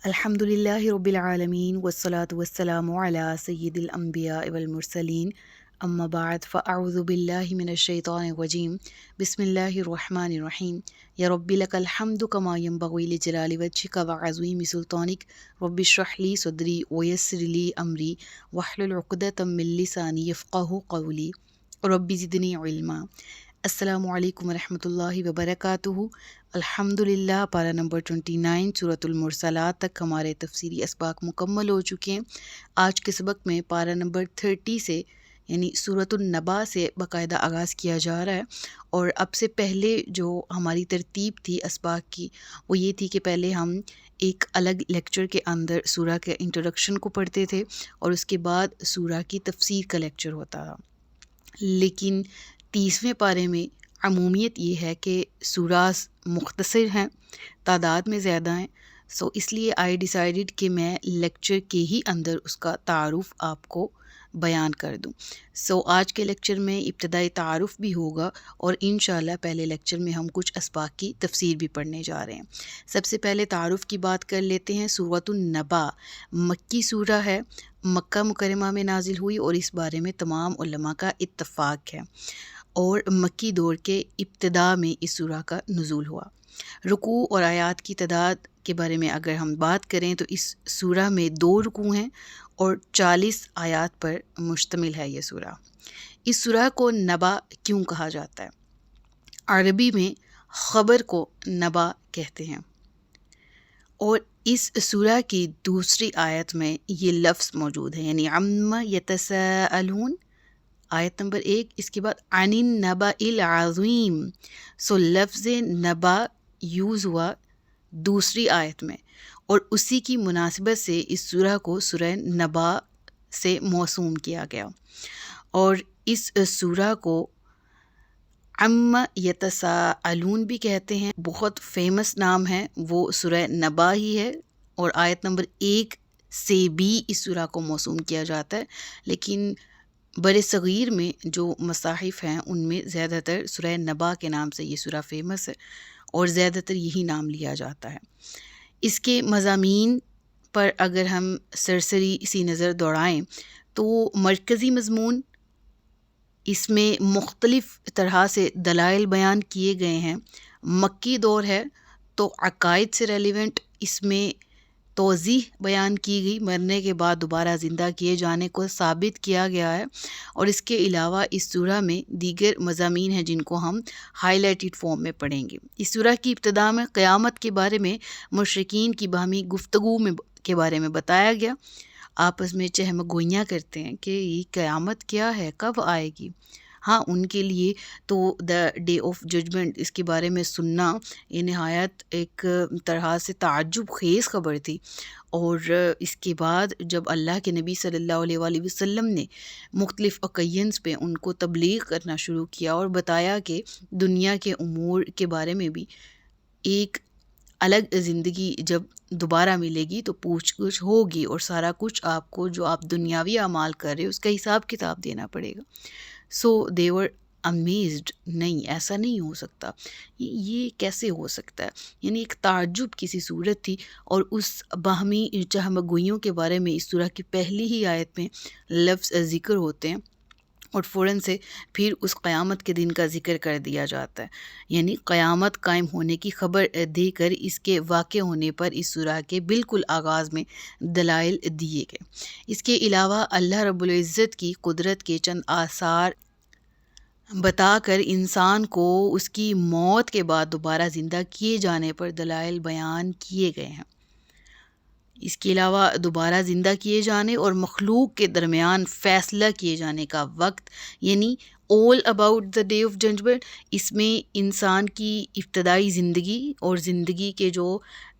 الحمدللہ رب العالمین والصلاة والسلام علی سید الانبیاء والمرسلین اما بعد فاعوذ باللہ من الشیطان الرجیم بسم اللہ الرحمن الرحیم یا رب لک الحمد کما ینبغی لجلال وجہک وعظیم سلطانک رب اشرح لی صدری ویسر لی امری واحلل عقدۃ من لسانی یفقہوا قولی رب زدنی علما۔ السلام علیکم ورحمۃ اللہ وبرکاتہ۔ الحمدللہ پارہ نمبر 29 سورۃ المرسلات تک ہمارے تفسیری اسباق مکمل ہو چکے ہیں۔ آج کے سبق میں پارہ نمبر 30 سے یعنی سورۃ النبا سے باقاعدہ آغاز کیا جا رہا ہے، اور اب سے پہلے جو ہماری ترتیب تھی اسباق کی وہ یہ تھی کہ پہلے ہم ایک الگ لیکچر کے اندر سورہ کے انٹروڈکشن کو پڑھتے تھے اور اس کے بعد سورہ کی تفسیر کا لیکچر ہوتا تھا، لیکن 30ویں پارے میں عمومیت یہ ہے کہ سوراز مختصر ہیں، تعداد میں زیادہ ہیں، اس لیے آئی ڈیسائیڈڈ کہ میں لیکچر کے ہی اندر اس کا تعارف آپ کو بیان کر دوں۔ آج کے لیکچر میں ابتدائی تعارف بھی ہوگا، اور انشاءاللہ پہلے لیکچر میں ہم کچھ اسباق کی تفسیر بھی پڑھنے جا رہے ہیں۔ سب سے پہلے تعارف کی بات کر لیتے ہیں۔ سورۃ النبا مکی سورہ ہے، مکہ مکرمہ میں نازل ہوئی، اور اس بارے میں تمام علماء کا اتفاق ہے، اور مکی دور کے ابتدا میں اس سورہ کا نزول ہوا۔ رکوع اور آیات کی تعداد کے بارے میں اگر ہم بات کریں تو اس سورہ میں 2 رکوع ہیں اور 40 آیات پر مشتمل ہے یہ سورہ۔ اس سورہ کو نبا کیوں کہا جاتا ہے؟ عربی میں خبر کو نبا کہتے ہیں، اور اس سورہ کی دوسری آیت میں یہ لفظ موجود ہے، یعنی عم یتساءلون آیت نمبر 1، اس کے بعد عن النبأ العظیم۔ لفظ نبا یوز ہوا دوسری آیت میں، اور اسی کی مناسبت سے اس سورہ کو سورہ نبا سے موسوم کیا گیا، اور اس سورہ کو عم یتساءلون بھی کہتے ہیں۔ بہت فیمس نام ہے وہ سورہ نبا ہی ہے، اور آیت نمبر 1 سے بھی اس سورہ کو موسوم کیا جاتا ہے، لیکن بر صغیر میں جو مصاحف ہیں ان میں زیادہ تر سورہ نبا کے نام سے یہ سورہ فیمس ہے، اور زیادہ تر یہی نام لیا جاتا ہے۔ اس کے مضامین پر اگر ہم سرسری سی نظر دوڑائیں تو مرکزی مضمون اس میں مختلف طرح سے دلائل بیان کیے گئے ہیں۔ مکی دور ہے تو عقائد سے ریلیونٹ اس میں توضیح بیان کی گئی، مرنے کے بعد دوبارہ زندہ کیے جانے کو ثابت کیا گیا ہے، اور اس کے علاوہ اس سورہ میں دیگر مضامین ہیں جن کو ہم ہائی لائٹڈ فارم میں پڑھیں گے۔ اس سورہ کی ابتدا میں قیامت کے بارے میں مشرکین کی باہمی گفتگو کے بارے میں بتایا گیا، آپس میں چہم گوئیاں کرتے ہیں کہ یہ قیامت کیا ہے، کب آئے گی۔ ہاں، ان کے لیے تو دا ڈے آف ججمنٹ اس کے بارے میں سننا یہ نہایت ایک طرح سے تعجب خیز خبر تھی، اور اس کے بعد جب اللہ کے نبی صلی اللہ علیہ وآلہ وسلم نے مختلف اوکیزنز پہ ان کو تبلیغ کرنا شروع کیا اور بتایا کہ دنیا کے امور کے بارے میں بھی ایک الگ زندگی جب دوبارہ ملے گی تو پوچھ گچھ ہوگی، اور سارا کچھ آپ کو جو آپ دنیاوی اعمال کر رہے ہو اس کا حساب کتاب دینا پڑے گا۔ they were amazed، نہیں ایسا نہیں ہو سکتا، یہ کیسے ہو سکتا ہے، یعنی ایک تعجب کی سی صورت تھی، اور اس باہمی چہمگوئیوں کے بارے میں اس سورہ کی پہلی ہی آیت میں لفظ ذکر ہوتے ہیں، اور فوراً سے پھر اس قیامت کے دن کا ذکر کر دیا جاتا ہے، یعنی قیامت قائم ہونے کی خبر دے کر اس کے واقع ہونے پر اس سورہ کے بالکل آغاز میں دلائل دیے گئے۔ اس کے علاوہ اللہ رب العزت کی قدرت کے چند آثار بتا کر انسان کو اس کی موت کے بعد دوبارہ زندہ کیے جانے پر دلائل بیان کیے گئے ہیں۔ اس کے علاوہ دوبارہ زندہ کیے جانے اور مخلوق کے درمیان فیصلہ کیے جانے کا وقت، یعنی all about the day of judgment، اس میں انسان کی ابتدائی زندگی اور زندگی کے جو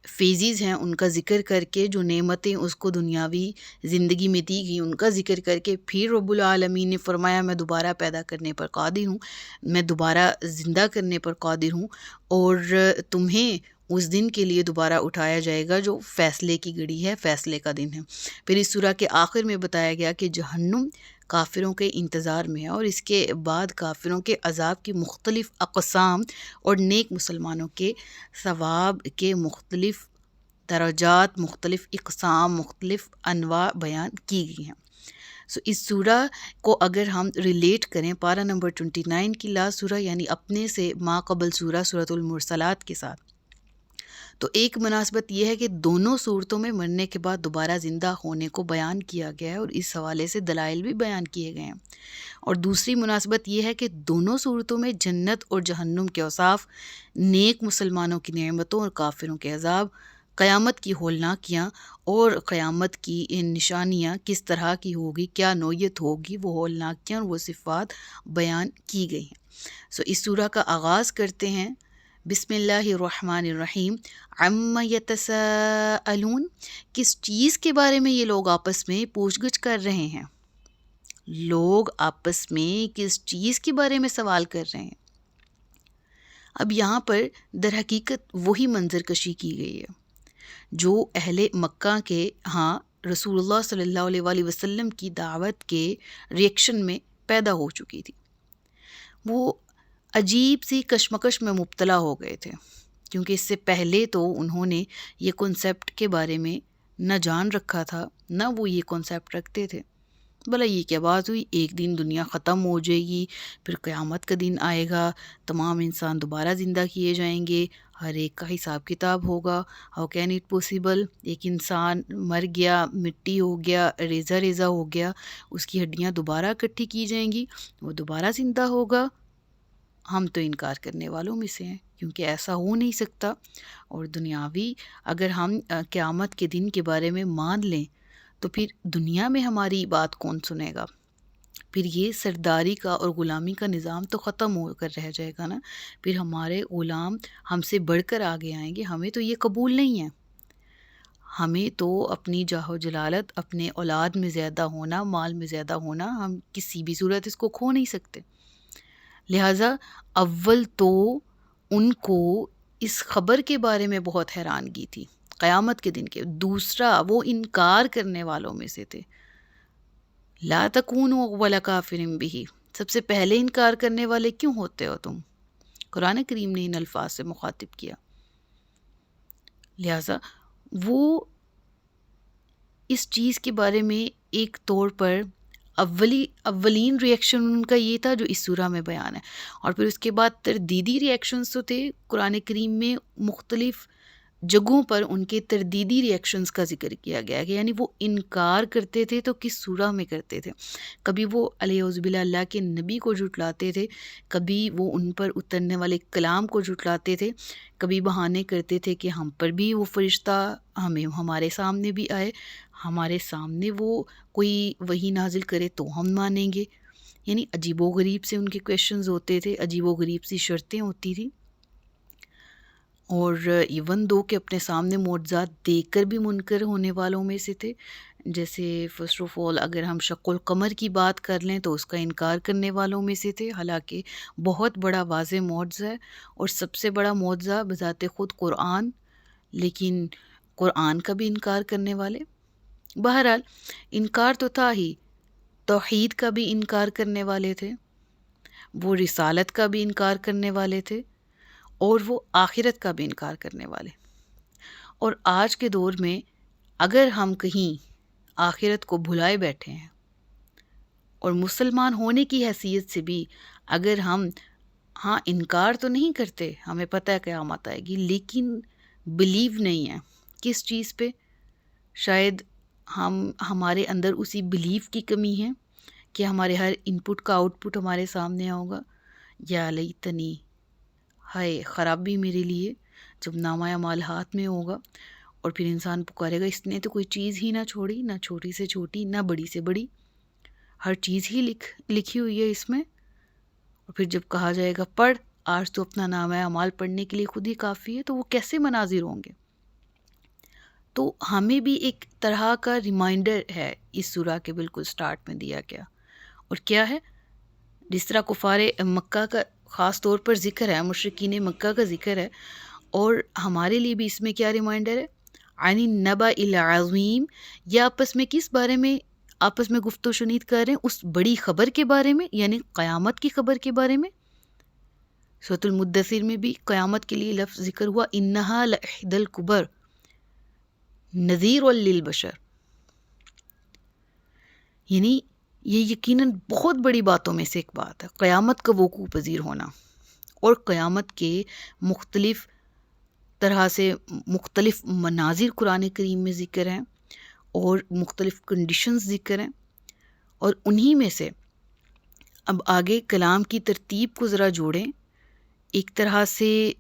فیزز ہیں ان کا ذکر کر کے، جو نعمتیں اس کو دنیاوی زندگی میں دی گئی ان کا ذکر کر کے، پھر رب العالمین نے فرمایا میں دوبارہ پیدا کرنے پر قادر ہوں، میں دوبارہ زندہ کرنے پر قادر ہوں، اور تمہیں اس دن کے لیے دوبارہ اٹھایا جائے گا جو فیصلے کی گھڑی ہے، فیصلے کا دن ہے۔ پھر اس سورہ کے آخر میں بتایا گیا کہ جہنم کافروں کے انتظار میں ہے، اور اس کے بعد کافروں کے عذاب کی مختلف اقسام اور نیک مسلمانوں کے ثواب کے مختلف درجات مختلف اقسام مختلف انواع بیان کی گئی ہیں۔ اس سورہ کو اگر ہم ریلیٹ کریں پارہ نمبر 29 کی لاسٹ سورہ یعنی اپنے سے ما قبل سورۃ المرسلات کے ساتھ، تو ایک مناسبت یہ ہے کہ دونوں صورتوں میں مرنے کے بعد دوبارہ زندہ ہونے کو بیان کیا گیا ہے اور اس حوالے سے دلائل بھی بیان کیے گئے ہیں۔ اور دوسری مناسبت یہ ہے کہ دونوں صورتوں میں جنت اور جہنم کے اوصاف، نیک مسلمانوں کی نعمتوں اور کافروں کے عذاب، قیامت کی ہولناکیاں اور قیامت کی نشانیاں کس طرح کی ہوگی، کیا نوعیت ہوگی، وہ ہولناکیاں اور وہ صفات بیان کی گئی ہیں۔ اس سورہ کا آغاز کرتے ہیں بسم اللہ الرحمن الرحیم۔ عما یتساءلون، کس چیز کے بارے میں یہ لوگ آپس میں پوچھ گچھ کر رہے ہیں؟ لوگ آپس میں کس چیز کے بارے میں سوال کر رہے ہیں؟ اب یہاں پر در حقیقت وہی منظر کشی کی گئی ہے جو اہل مکہ کے ہاں رسول اللہ صلی اللہ علیہ وآلہ وسلم کی دعوت کے ریئیکشن میں پیدا ہو چکی تھی۔ وہ عجیب سی کشمکش میں مبتلا ہو گئے تھے، کیونکہ اس سے پہلے تو انہوں نے یہ کنسیپٹ کے بارے میں نہ جان رکھا تھا، نہ وہ یہ کنسیپٹ رکھتے تھے۔ بھلا یہ کیا بات ہوئی، ایک دن دنیا ختم ہو جائے گی، پھر قیامت کا دن آئے گا، تمام انسان دوبارہ زندہ کیے جائیں گے، ہر ایک کا حساب کتاب ہوگا، ہاؤ کین اٹ پاسبل، ایک انسان مر گیا، مٹی ہو گیا، ریزہ ریزہ ہو گیا، اس کی ہڈیاں دوبارہ اکٹھی کی جائیں گی، وہ دوبارہ زندہ ہوگا۔ ہم تو انکار کرنے والوں میں سے ہیں، کیونکہ ایسا ہو نہیں سکتا۔ اور دنیاوی اگر ہم قیامت کے دن کے بارے میں مان لیں تو پھر دنیا میں ہماری بات کون سنے گا؟ پھر یہ سرداری کا اور غلامی کا نظام تو ختم ہو کر رہ جائے گا نا، پھر ہمارے غلام ہم سے بڑھ کر آگے آئیں گے۔ ہمیں تو یہ قبول نہیں ہے، ہمیں تو اپنی جاہ و جلالت، اپنے اولاد میں زیادہ ہونا، مال میں زیادہ ہونا، ہم کسی بھی صورت اس کو کھو نہیں سکتے۔ لہٰذا اول تو ان کو اس خبر کے بارے میں بہت حیرانگی تھی قیامت کے دن کے، دوسرا وہ انکار کرنے والوں میں سے تھے۔ لا تکونوا اول کافر بہ، سب سے پہلے انکار کرنے والے کیوں ہوتے ہو تم؟ قرآن کریم نے ان الفاظ سے مخاطب کیا۔ لہٰذا وہ اس چیز کے بارے میں ایک طور پر اولین ریئیکشن ان کا یہ تھا جو اس سورہ میں بیان ہے، اور پھر اس کے بعد تردیدی ریئیکشنز تو تھے۔ قرآن کریم میں مختلف جگہوں پر ان کے تردیدی ریئیکشنز کا ذکر کیا گیا ہے، یعنی وہ انکار کرتے تھے تو کس سورہ میں کرتے تھے۔ کبھی وہ علیہ باللہ اللہ کے نبی کو جھٹلاتے تھے، کبھی وہ ان پر اترنے والے کلام کو جھٹلاتے تھے، کبھی بہانے کرتے تھے کہ ہم پر بھی وہ فرشتہ ہمارے سامنے بھی آئے، ہمارے سامنے وہ کوئی وحی نازل کرے تو ہم مانیں گے۔ یعنی عجیب و غریب سے ان کے کویشچنز ہوتے تھے، عجیب و غریب سی شرطیں ہوتی تھیں، اور ایون دو کہ اپنے سامنے معجزات دیکھ کر بھی منکر ہونے والوں میں سے تھے۔ جیسے فرسٹ آف آل اگر ہم شق القمر کی بات کر لیں تو اس کا انکار کرنے والوں میں سے تھے، حالانکہ بہت بڑا واضح معجزہ ہے اور سب سے بڑا معجزہ بذات خود قرآن، لیکن قرآن کا بھی انکار کرنے والے۔ بہرحال انکار تو تھا ہی، توحید کا بھی انکار کرنے والے تھے، وہ رسالت کا بھی انکار کرنے والے تھے، اور وہ آخرت کا بھی انکار کرنے والے۔ اور آج کے دور میں اگر ہم کہیں آخرت کو بھلائے بیٹھے ہیں اور مسلمان ہونے کی حیثیت سے بھی اگر ہم ہاں انکار تو نہیں کرتے، ہمیں پتہ ہے قیامت آئے گی، لیکن بلیو نہیں ہے کس چیز پہ؟ شاید ہمارے اندر اسی بلیف کی کمی ہے کہ ہمارے ہر ان پٹ کا آؤٹ پٹ ہمارے سامنے ہوگا۔ یا لیتنی، ہائے خرابی میرے لیے، جب نامہ اعمال ہاتھ میں ہوگا اور پھر انسان پکارے گا اس نے تو کوئی چیز ہی نہ چھوڑی، نہ چھوٹی سے چھوٹی نہ بڑی سے بڑی، ہر چیز ہی لکھی ہوئی ہے اس میں۔ اور پھر جب کہا جائے گا پڑھ، آج تو اپنا نامہ اعمال پڑھنے کے لیے خود ہی کافی ہے، تو وہ کیسے مناظر ہوں گے؟ تو ہمیں بھی ایک طرح کا ریمائنڈر ہے اس سورہ کے بالکل سٹارٹ میں دیا گیا، اور کیا ہے؟ جس طرح کفار مکہ کا خاص طور پر ذکر ہے، مشرکین مکہ کا ذکر ہے، اور ہمارے لیے بھی اس میں کیا ریمائنڈر ہے؟ عن النبأ العظیم، یہ آپس میں کس بارے میں آپس میں گفت و شنید کر رہے ہیں؟ اس بڑی خبر کے بارے میں، یعنی قیامت کی خبر کے بارے میں۔ سورۃ المدثر میں بھی قیامت کے لیے لفظ ذکر ہوا، انہا لإحدی الکبر، نذیر للبشر، یعنی یہ یقیناً بہت بڑی باتوں میں سے ایک بات ہے، قیامت کا وقوع پذیر ہونا، اور قیامت کے مختلف طرح سے مختلف مناظر قرآن کریم میں ذکر ہیں اور مختلف کنڈیشنز ذکر ہیں، اور انہی میں سے اب آگے کلام کی ترتیب کو ذرا جوڑیں، ایک طرح سے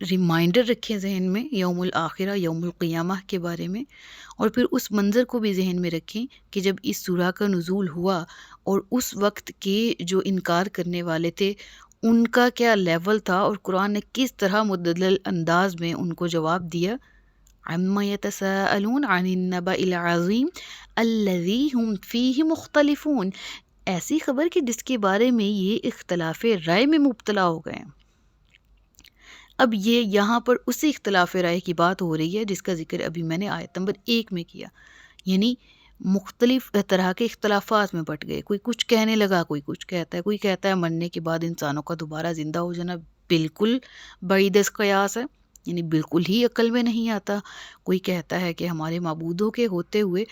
ریمائنڈر رکھیں ذہن میں یوم الآخرہ، یوم القیامہ کے بارے میں، اور پھر اس منظر کو بھی ذہن میں رکھیں کہ جب اس سورہ کا نزول ہوا اور اس وقت کے جو انکار کرنے والے تھے ان کا کیا لیول تھا، اور قرآن نے کس طرح مدلل انداز میں ان کو جواب دیا۔ عما یتساءلون عن النبأ العظیم الذی هم فیہ مختلفون، ایسی خبر کہ جس کے بارے میں یہ اختلاف رائے میں مبتلا ہو گئے ہیں۔ اب یہ یہاں پر اسی اختلاف رائے کی بات ہو رہی ہے جس کا ذکر ابھی میں نے آیت نمبر 1 میں کیا، یعنی مختلف طرح کے اختلافات میں بٹ گئے، کوئی کچھ کہنے لگا، کوئی کچھ کہتا ہے، کوئی کہتا ہے مرنے کے بعد انسانوں کا دوبارہ زندہ ہو جانا بالکل بعید از قیاس ہے، یعنی بالکل ہی عقل میں نہیں آتا، کوئی کہتا ہے کہ ہمارے معبودوں کے ہوتے ہوئے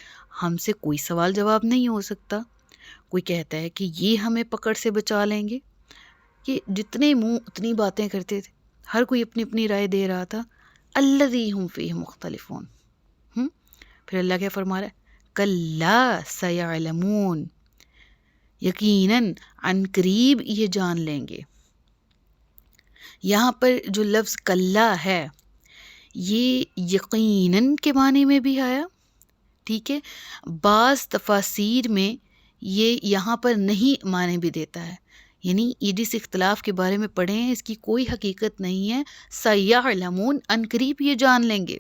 ہم سے کوئی سوال جواب نہیں ہو سکتا، کوئی کہتا ہے کہ یہ ہمیں پکڑ سے بچا لیں گے، کہ جتنے منہ اتنی باتیں کرتے تھے، ہر کوئی اپنی اپنی رائے دے رہا تھا۔ الذی ہم فیہ مختلفون، پھر اللہ کیا فرما رہا ہے؟ کلا سیعلمون، یقیناً عن قریب یہ جان لیں گے۔ یہاں پر جو لفظ کلا ہے یہ یقیناً کے معنی میں بھی آیا، ٹھیک ہے، بعض تفاسیر میں یہ یہاں پر نہیں معنی بھی دیتا ہے، یعنی یہ جس اختلاف کے بارے میں پڑھے ہیں اس کی کوئی حقیقت نہیں ہے، سیعلمون عن قریب یہ جان لیں گے،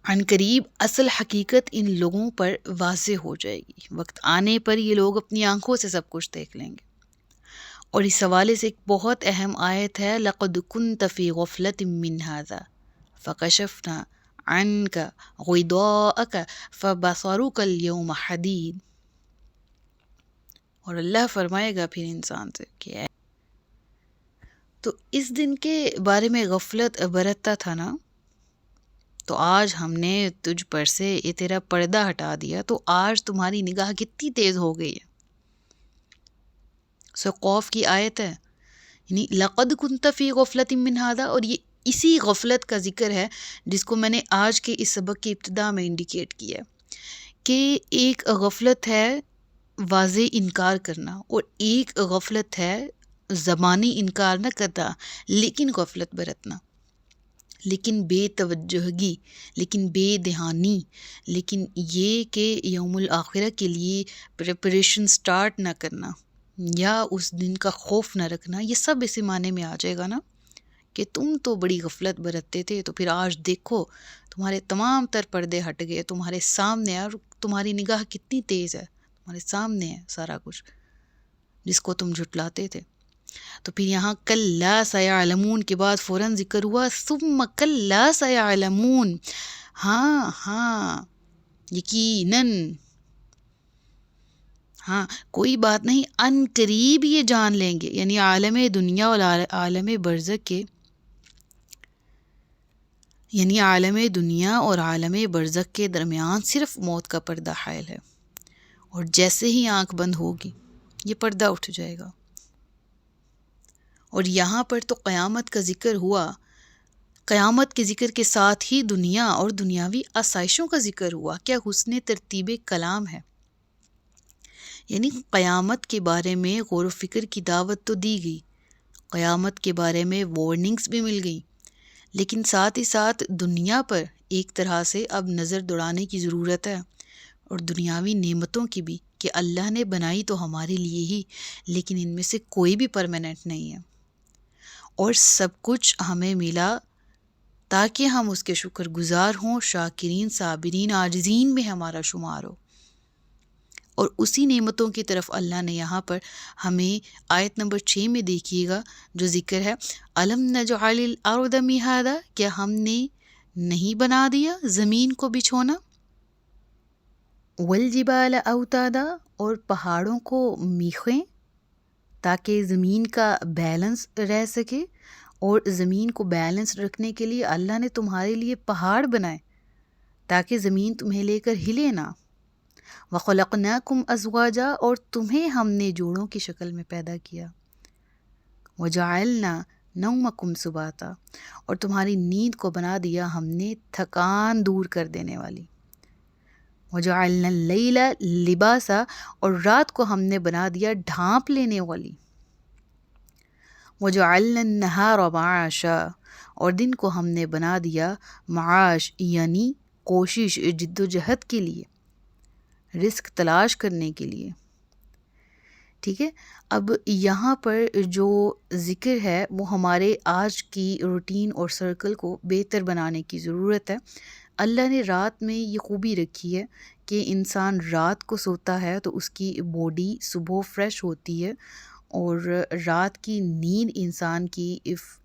عن قریب اصل حقیقت ان لوگوں پر واضح ہو جائے گی، وقت آنے پر یہ لوگ اپنی آنکھوں سے سب کچھ دیکھ لیں گے۔ اور اس حوالے سے ایک بہت اہم آیت ہے، لَقَدْ كُنْتَ فِي غَفْلَةٍ مِّنْ هَذَا فَكَشَفْنَا عَنْكَ غِطَاءَكَ فَبَصَرُكَ الْيَوْمَ حَدِيدٌ۔ اور اللہ فرمائے گا پھر انسان سے کہ تو اس دن کے بارے میں غفلت برتتا تھا نا، تو آج ہم نے تجھ پر سے یہ تیرا پردہ ہٹا دیا، تو آج تمہاری نگاہ کتنی تیز ہو گئی ہے۔ قوف کی آیت ہے، یعنی لقد کنت فی غفلۃ من ھذا، اور یہ اسی غفلت کا ذکر ہے جس کو میں نے آج کے اس سبق کی ابتدا میں انڈیکیٹ کیا کہ ایک غفلت ہے واضح انکار کرنا، اور ایک غفلت ہے زبانی انکار نہ کرنا لیکن غفلت برتنا، لیکن بے توجہگی، لیکن بے دھیانی، لیکن یہ کہ یوم الآخرہ کے لیے پریپریشن سٹارٹ نہ کرنا یا اس دن کا خوف نہ رکھنا، یہ سب اسی معنی میں آ جائے گا نا کہ تم تو بڑی غفلت برتتے تھے، تو پھر آج دیکھو تمہارے تمام تر پردے ہٹ گئے، تمہارے سامنے، اور تمہاری نگاہ کتنی تیز ہے، تمہارے سامنے ہے سارا کچھ جس کو تم جھٹلاتے تھے۔ تو پھر یہاں کلا سیعلمون کے بعد فوراً ذکر ہوا ثم کلا سیعلمون، ہاں یقیناً، ہاں کوئی بات نہیں، ان قریب یہ جان لیں گے، یعنی عالم دنیا اور عالم برزخ کے، یعنی عالم دنیا اور عالم برزخ کے درمیان صرف موت کا پردہ حائل ہے، اور جیسے ہی آنکھ بند ہوگی یہ پردہ اٹھ جائے گا۔ اور یہاں پر تو قیامت کا ذکر ہوا، قیامت کے ذکر کے ساتھ ہی دنیا اور دنیاوی آسائشوں کا ذکر ہوا، کیا حسن ترتیب کلام ہے، یعنی قیامت کے بارے میں غور و فکر کی دعوت تو دی گئی، قیامت کے بارے میں وارننگز بھی مل گئی، لیکن ساتھ ہی ساتھ دنیا پر ایک طرح سے اب نظر دوڑانے کی ضرورت ہے، اور دنیاوی نعمتوں کی بھی، کہ اللہ نے بنائی تو ہمارے لیے ہی، لیکن ان میں سے کوئی بھی پرماننٹ نہیں ہے، اور سب کچھ ہمیں ملا تاکہ ہم اس کے شکر گزار ہوں، شاکرین، صابرین، عاجزین میں ہمارا شمار ہو۔ اور اسی نعمتوں کی طرف اللہ نے یہاں پر ہمیں آیت نمبر 6 میں دیکھیے گا جو ذکر ہے، الم نجعل الارض مہادا، کیا ہم نے نہیں بنا دیا زمین کو بچھونا، والجبال اوتادا، اور پہاڑوں کو میخیں تاکہ زمین کا بیلنس رہ سکے، اور زمین کو بیلنس رکھنے کے لیے اللہ نے تمہارے لیے پہاڑ بنائے تاکہ زمین تمہیں لے کر ہلے نہ۔ وَخَلَقْنَاكُمْ أَزْوَاجًا اور تمہیں ہم نے جوڑوں کی شکل میں پیدا کیا۔ وَجَعَلْنَا نَوْمَكُمْ سُبَاتًا اور تمہاری نیند کو بنا دیا ہم نے تھکان دور کر دینے والی۔ وَجَعَلْنَا اللَّيْلَ لِبَاسًا اور رات کو ہم نے بنا دیا ڈھانپ لینے والی۔ وَجَعَلْنَا النَّهَارَ مَعَاشًا اور دن کو ہم نے بنا دیا معاش یعنی کوشش جد و جہد کے لیے، رزق تلاش کرنے کے لیے۔ ٹھیک ہے، اب یہاں پر جو ذکر ہے وہ ہمارے آج کی روٹین اور سرکل کو بہتر بنانے کی ضرورت ہے۔ اللہ نے رات میں یہ خوبی رکھی ہے کہ انسان رات کو سوتا ہے تو اس کی باڈی صبح فریش ہوتی ہے، اور رات کی نیند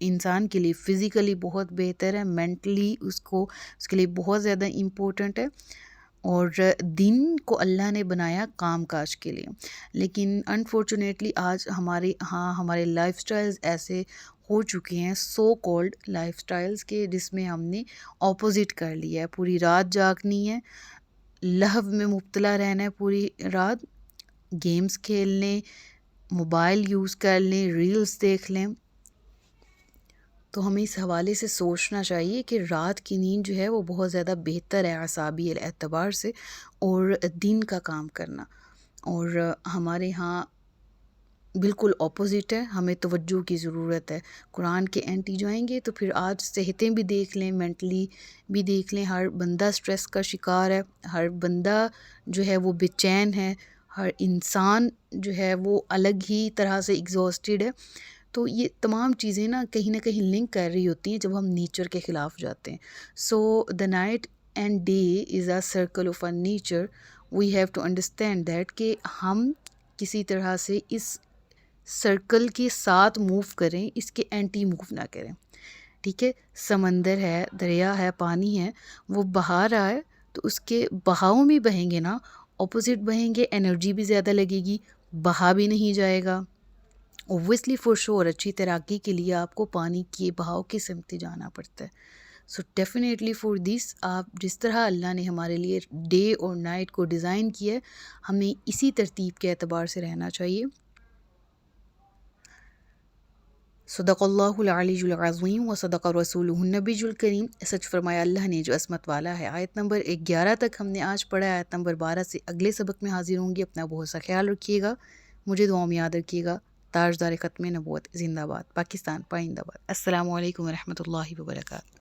انسان کے لیے فزیکلی بہت بہتر ہے، مینٹلی اس کے لیے بہت زیادہ امپورٹنٹ ہے۔ اور دن کو اللہ نے بنایا کام کاج کے لیے، لیکن انفارچونیٹلی آج ہمارے لائف سٹائلز ایسے ہو چکے ہیں، سو کالڈ لائف سٹائلز کے، جس میں ہم نے اپوزٹ کر لیا ہے۔ پوری رات جاگنی ہے، لہو میں مبتلا رہنا ہے پوری رات، گیمز کھیل لیں، موبائل یوز کر لیں، ریلز دیکھ لیں۔ تو ہمیں اس حوالے سے سوچنا چاہیے کہ رات کی نیند جو ہے وہ بہت زیادہ بہتر ہے اعصابی اعتبار سے، اور دن کا کام کرنا۔ اور ہمارے ہاں بالکل اپوزٹ ہے، ہمیں توجہ کی ضرورت ہے۔ قرآن کے اینٹی جائیں گے تو پھر آج صحتیں بھی دیکھ لیں، مینٹلی بھی دیکھ لیں، ہر بندہ سٹریس کا شکار ہے، ہر بندہ جو ہے وہ بے چین ہے، ہر انسان جو ہے وہ الگ ہی طرح سے ایگزاسٹڈ ہے۔ تو یہ تمام چیزیں نہ کہیں لنک کر رہی ہوتی ہیں جب ہم نیچر کے خلاف جاتے ہیں۔ So the night and day is a circle of a nature, we have to understand that کہ ہم کسی طرح سے اس سرکل کے ساتھ موو کریں، اس کے اینٹی موو نہ کریں۔ ٹھیک ہے، سمندر ہے، دریا ہے، پانی ہے، وہ بہا رہا ہے تو اس کے بہاؤ میں بہیں گے نا، اپوزٹ بہیں گے، انرجی بھی زیادہ لگے گی، بہا بھی نہیں جائے گا۔ اوبویسلی فور شور اچھی تیراکی کے لیے آپ کو پانی کے بہاؤ کی سمت جانا پڑتا ہے۔ سو ڈیفینیٹلی فور دس، آپ جس طرح اللہ نے ہمارے لیے ڈے اور نائٹ کو ڈیزائن کیا ہے، ہمیں اسی ترتیب کے اعتبار سے رہنا چاہیے۔ صدق اللہ العلی العظیم و صدق رسولہ النبی الکریم، سچ فرمایا اللہ نے جو عظمت والا ہے۔ آیت نمبر 11 تک ہم نے آج پڑھا ہے، آیت نمبر 12 سے اگلے سبق میں حاضر ہوں گی۔ اپنا بہت سا خیال رکھیے گا، مجھے دعاؤں میں یاد رکھیے گا۔ تاجدار ختم نبوت زندہ باد، پاکستان پائندہ باد۔ السلام علیکم ورحمۃ اللہ وبرکاتہ۔